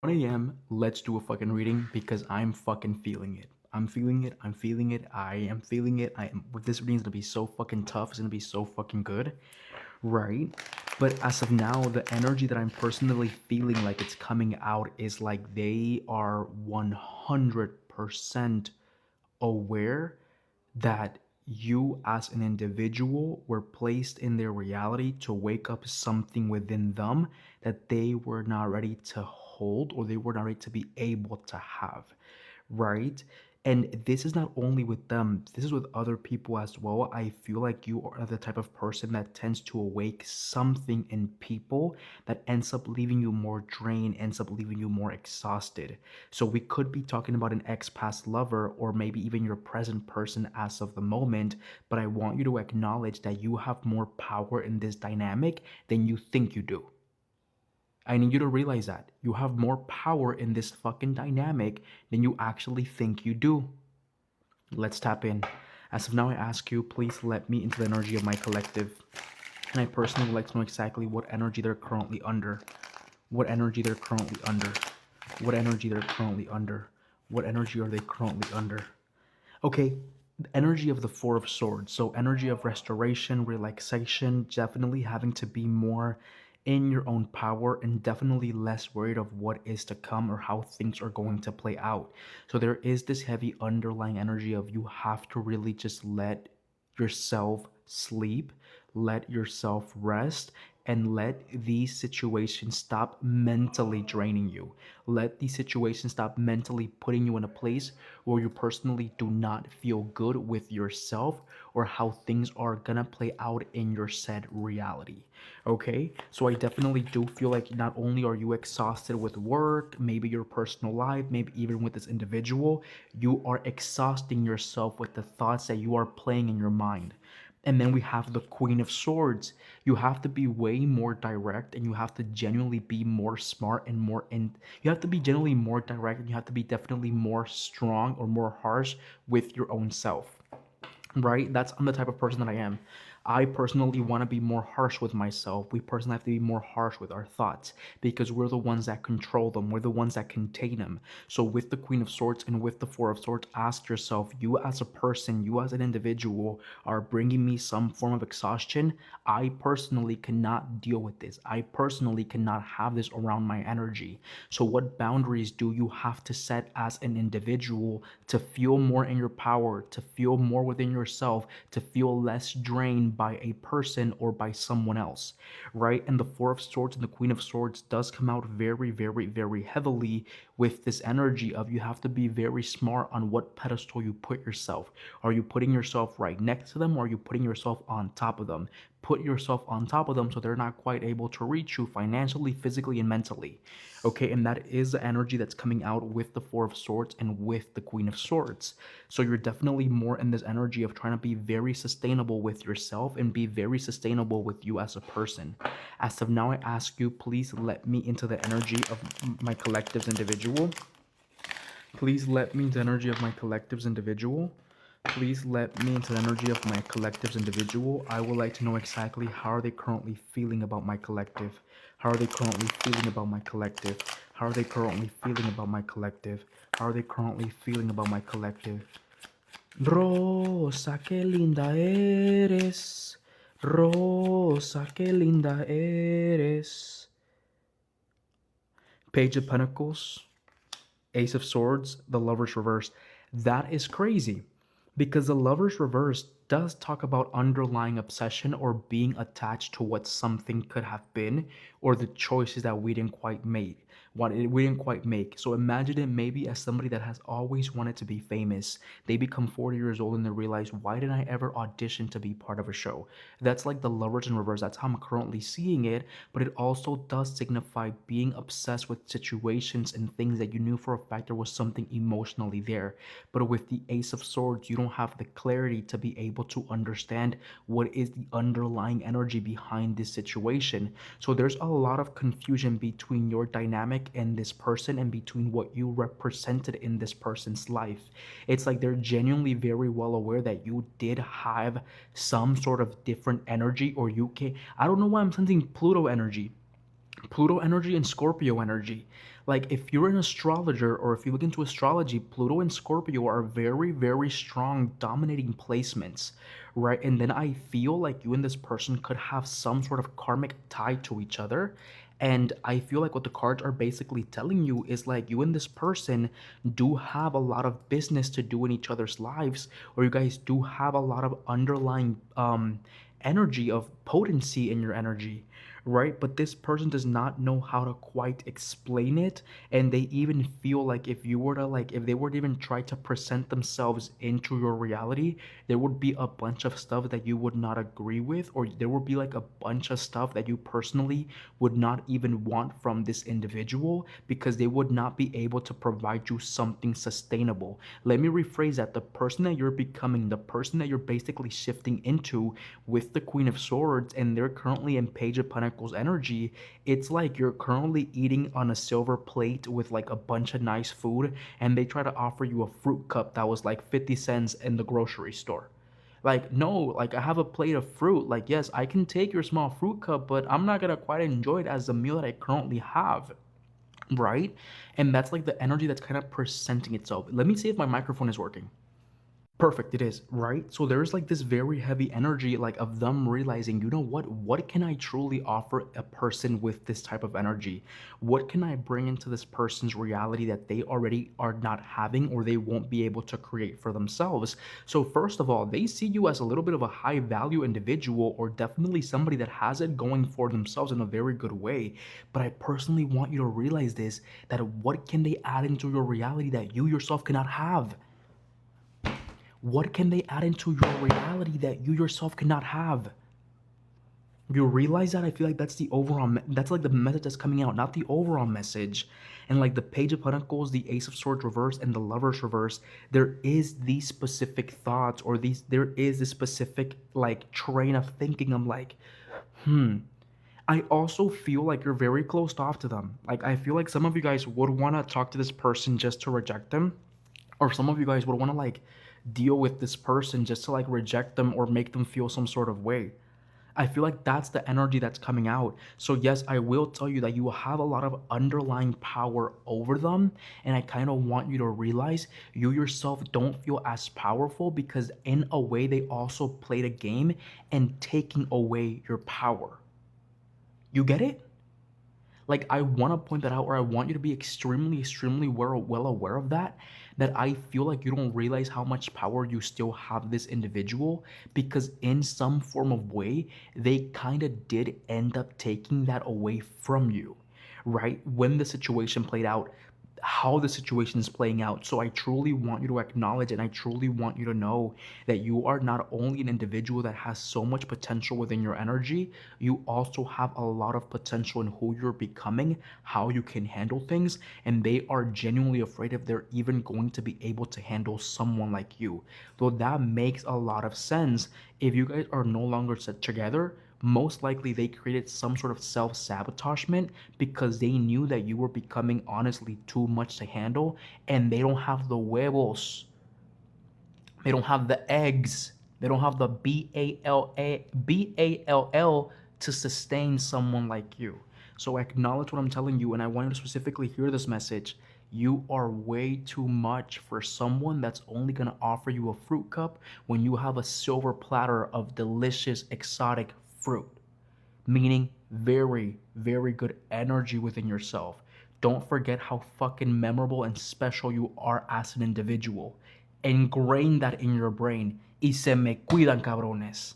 1 a.m. Let's do a fucking reading because I'm fucking feeling it. I'm feeling it. I'm feeling it. I am feeling it. I am. With this reading, it's gonna be so fucking tough. It's gonna be so fucking good, right? But as of now, the energy that I'm personally feeling like it's coming out is like they are 100% aware that you as an individual were placed in their reality to wake up something within them that they were not ready to hold or they were not ready to be able to have, right? And this is not only with them, this is with other people as well. I feel like you are the type of person that tends to awake something in people that ends up leaving you more drained, ends up leaving you more exhausted. So we could be talking about an ex-past lover or maybe even your present person as of the moment, but I want you to acknowledge that you have more power in this dynamic than you think you do. I need you to realize that you have more power in this fucking dynamic than you actually think you do. Let's tap in. As of now, I ask you, please let me into the energy of my collective. And I personally would like to know exactly what energy they're currently under. What energy they're currently under. What energy they're currently under. What energy are they currently under? Okay, the energy of the Four of Swords. So energy of restoration, relaxation, definitely having to be more in your own power and definitely less worried of what is to come or how things are going to play out. So there is this heavy underlying energy of you have to really just let yourself sleep, let yourself rest, and let these situations stop mentally draining you. Let these situations stop mentally putting you in a place where you personally do not feel good with yourself or how things are gonna play out in your said reality. Okay, so I definitely do feel like not only are you exhausted with work, maybe your personal life, maybe even with this individual, you are exhausting yourself with the thoughts that you are playing in your mind. And then we have the Queen of Swords. You have to be way more direct and you have to genuinely be more smart and more in. You have to be genuinely more direct and you have to be definitely more strong or more harsh with your own self, right? I'm the type of person that I am. I personally want to be more harsh with myself. We personally have to be more harsh with our thoughts because we're the ones that control them. We're the ones that contain them. So with the Queen of Swords and with the Four of Swords, ask yourself, you as a person, you as an individual are bringing me some form of exhaustion. I personally cannot deal with this. I personally cannot have this around my energy. So what boundaries do you have to set as an individual to feel more in your power, to feel more within yourself, to feel less drained by a person or by someone else, right? And the Four of Swords and the Queen of Swords does come out very, very, very heavily with this energy of you have to be very smart on what pedestal you put yourself. Are you putting yourself right next to them or are you putting yourself on top of them? Put yourself on top of them so they're not quite able to reach you financially, physically, and mentally. Okay, and that is the energy that's coming out with the Four of Swords and with the Queen of Swords. So you're definitely more in this energy of trying to be very sustainable with yourself and be very sustainable with you as a person. As of now, I ask you, please let me into the energy of my collective's individual. Please let me into the energy of my collective's individual. Please let me into the energy of my collective's individual. I would like to know exactly how are they currently feeling about my collective. How are they currently feeling about my collective? How are they currently feeling about my collective? How are they currently feeling about my collective? Rosa, qué linda eres. Rosa, qué linda eres. Page of Pentacles, Ace of Swords, the Lover's Reverse. That is crazy because the Lover's Reverse does talk about underlying obsession or being attached to what something could have been or the choices that we didn't quite make. We didn't quite make. So imagine it maybe as somebody that has always wanted to be famous. They become 40 years old and they realize, why didn't I ever audition to be part of a show? That's like the Lovers in Reverse. That's how I'm currently seeing it. But it also does signify being obsessed with situations and things that you knew for a fact there was something emotionally there. But with the Ace of Swords, you don't have the clarity to be able to understand what is the underlying energy behind this situation. So there's a lot of confusion between your dynamic and this person and between what you represented in this person's life. It's like they're genuinely very well aware that you did have some sort of different energy or I don't know why I'm sensing Pluto energy and Scorpio energy. Like if you're an astrologer or if you look into astrology, Pluto and Scorpio are very, very strong dominating placements, right? And then I feel like you and this person could have some sort of karmic tie to each other. And I feel like what the cards are basically telling you is like you and this person do have a lot of business to do in each other's lives, or you guys do have a lot of underlying energy of potency in your energy, right? But this person does not know how to quite explain it. And they even feel like if you were to like, if they were to even try to present themselves into your reality, there would be a bunch of stuff that you would not agree with, or there would be like a bunch of stuff that you personally would not even want from this individual because they would not be able to provide you something sustainable. Let me rephrase that. The person that you're becoming, the person that you're basically shifting into with the Queen of Swords, and they're currently in Page of Pentacles energy, it's like you're currently eating on a silver plate with like a bunch of nice food, and they try to offer you a fruit cup that was like 50 cents in the grocery store. Like, no, like I have a plate of fruit. Like, yes, I can take your small fruit cup, but I'm not gonna quite enjoy it as the meal that I currently have. Right? And that's like the energy that's kind of presenting itself. Let me see if my microphone is working. Perfect, it is, right? So there's like this very heavy energy, like of them realizing, you know what can I truly offer a person with this type of energy? What can I bring into this person's reality that they already are not having or they won't be able to create for themselves? So first of all, they see you as a little bit of a high value individual, or definitely somebody that has it going for themselves in a very good way. But I personally want you to realize this, that what can they add into your reality that you yourself cannot have? What can they add into your reality that you yourself cannot have? You realize that? I feel like that's the overall, that's like the message that's coming out, not the overall message. And like the Page of Pentacles, the Ace of Swords reverse, and the Lovers reverse, there is these specific thoughts, or there is this specific like train of thinking. I'm like, I also feel like you're very closed off to them. Like I feel like some of you guys would want to talk to this person just to reject them, or some of you guys would want to like deal with this person just to like reject them or make them feel some sort of way. I feel like that's the energy that's coming out. So yes, I will tell you that you will have a lot of underlying power over them, and I kind of want you to realize you yourself don't feel as powerful because in a way they also played a game and taking away your power. You get it? Like I want to point that out, or I want you to be extremely, extremely well aware of that. That I feel like you don't realize how much power you still have this individual, because in some form of way they kind of did end up taking that away from you, right? When the situation played out, how the situation is playing out. So I truly want you to acknowledge, and I truly want you to know that you are not only an individual that has so much potential within your energy, you also have a lot of potential in who you're becoming, how you can handle things, and they are genuinely afraid if they're even going to be able to handle someone like you. Though that makes a lot of sense. If you guys are no longer together, most likely they created some sort of self-sabotagement because they knew that you were becoming honestly too much to handle, and they don't have the huevos, they don't have the eggs, they don't have the BALL to sustain someone like you. So acknowledge what I'm telling you, and I want you to specifically hear this message. You are way too much for someone that's only going to offer you a fruit cup when you have a silver platter of delicious exotic fruit, meaning very, very good energy within yourself. Don't forget how fucking memorable and special you are as an individual. Ingrain that in your brain. Y se me cuidan, cabrones.